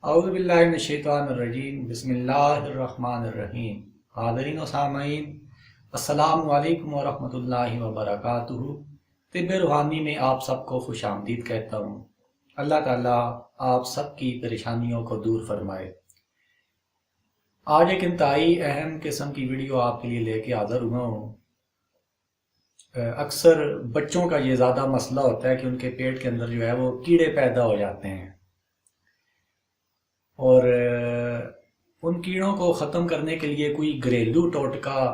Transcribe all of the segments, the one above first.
اعوذ باللہ من الشیطان الرجیم بسم اللہ الرحمن الرحیم۔ حاضرین و سامعین، السلام علیکم ورحمۃ اللہ وبرکاتہ۔ طب روحانی میں آپ سب کو خوش آمدید کہتا ہوں۔ اللہ تعالیٰ آپ سب کی پریشانیوں کو دور فرمائے۔ آج ایک انتہائی اہم قسم کی ویڈیو آپ کے لیے لے کے حاضر ہوا ہوں۔ اکثر بچوں کا یہ زیادہ مسئلہ ہوتا ہے کہ ان کے پیٹ کے اندر جو ہے وہ کیڑے پیدا ہو جاتے ہیں، اور ان کیڑوں کو ختم کرنے کے لیے کوئی گھریلو ٹوٹکا،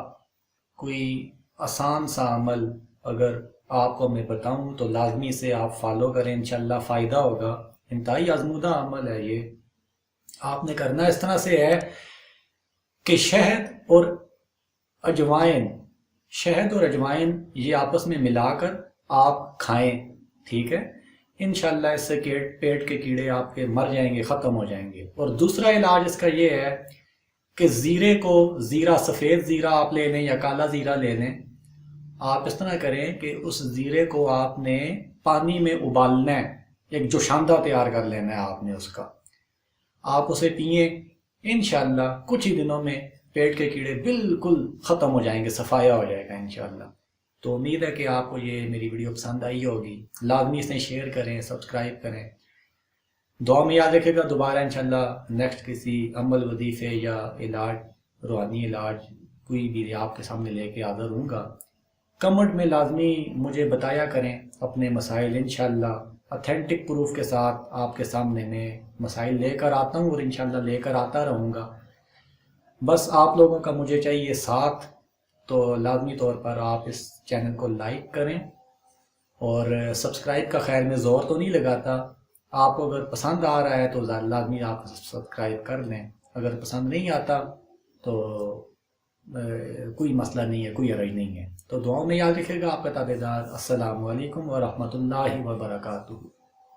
کوئی آسان سا عمل اگر آپ کو میں بتاؤں تو لازمی سے آپ فالو کریں، انشاءاللہ فائدہ ہوگا۔ انتہائی آزمودہ عمل ہے یہ۔ آپ نے کرنا اس طرح سے ہے کہ شہد اور اجوائن یہ آپس میں ملا کر آپ کھائیں، ٹھیک ہے؟ انشاءاللہ اس سے پیٹ کے کیڑے آپ کے مر جائیں گے، ختم ہو جائیں گے۔ اور دوسرا علاج اس کا یہ ہے کہ زیرہ سفید زیرہ آپ لے لیں یا کالا زیرہ لے لیں۔ آپ اس طرح کریں کہ اس زیرے کو آپ نے پانی میں ابالنا ہے، ایک جوشاندہ تیار کر لینا ہے آپ نے اس کا۔ آپ اسے پئیں، انشاءاللہ کچھ ہی دنوں میں پیٹ کے کیڑے بالکل ختم ہو جائیں گے، صفایا ہو جائے گا انشاءاللہ۔ تو امید ہے کہ آپ کو یہ میری ویڈیو پسند آئی ہوگی۔ لازمی اسے شیئر کریں، سبسکرائب کریں۔ دعا میں یاد رکھے گا، دوبارہ انشاءاللہ نیکسٹ کسی عمل وظیفے یا علاج، روحانی علاج کوئی بھی آپ کے سامنے لے کے حاضر ہوں گا۔ کمنٹ میں لازمی مجھے بتایا کریں اپنے مسائل، انشاءاللہ اتھینٹک پروف کے ساتھ آپ کے سامنے میں مسائل لے کر آتا ہوں اور انشاءاللہ لے کر آتا رہوں گا۔ بس آپ لوگوں کا مجھے چاہیے ساتھ، تو لازمی طور پر آپ اس چینل کو لائک کریں، اور سبسکرائب کا خیر میں زور تو نہیں لگاتا۔ آپ کو اگر پسند آ رہا ہے تو لازمی آپ سبسکرائب کر لیں، اگر پسند نہیں آتا تو کوئی مسئلہ نہیں ہے، کوئی حرج نہیں ہے۔ تو دعاؤں میں یاد رکھے گا آپ کا تابع دار۔ السلام علیکم ورحمۃ اللہ وبرکاتہ۔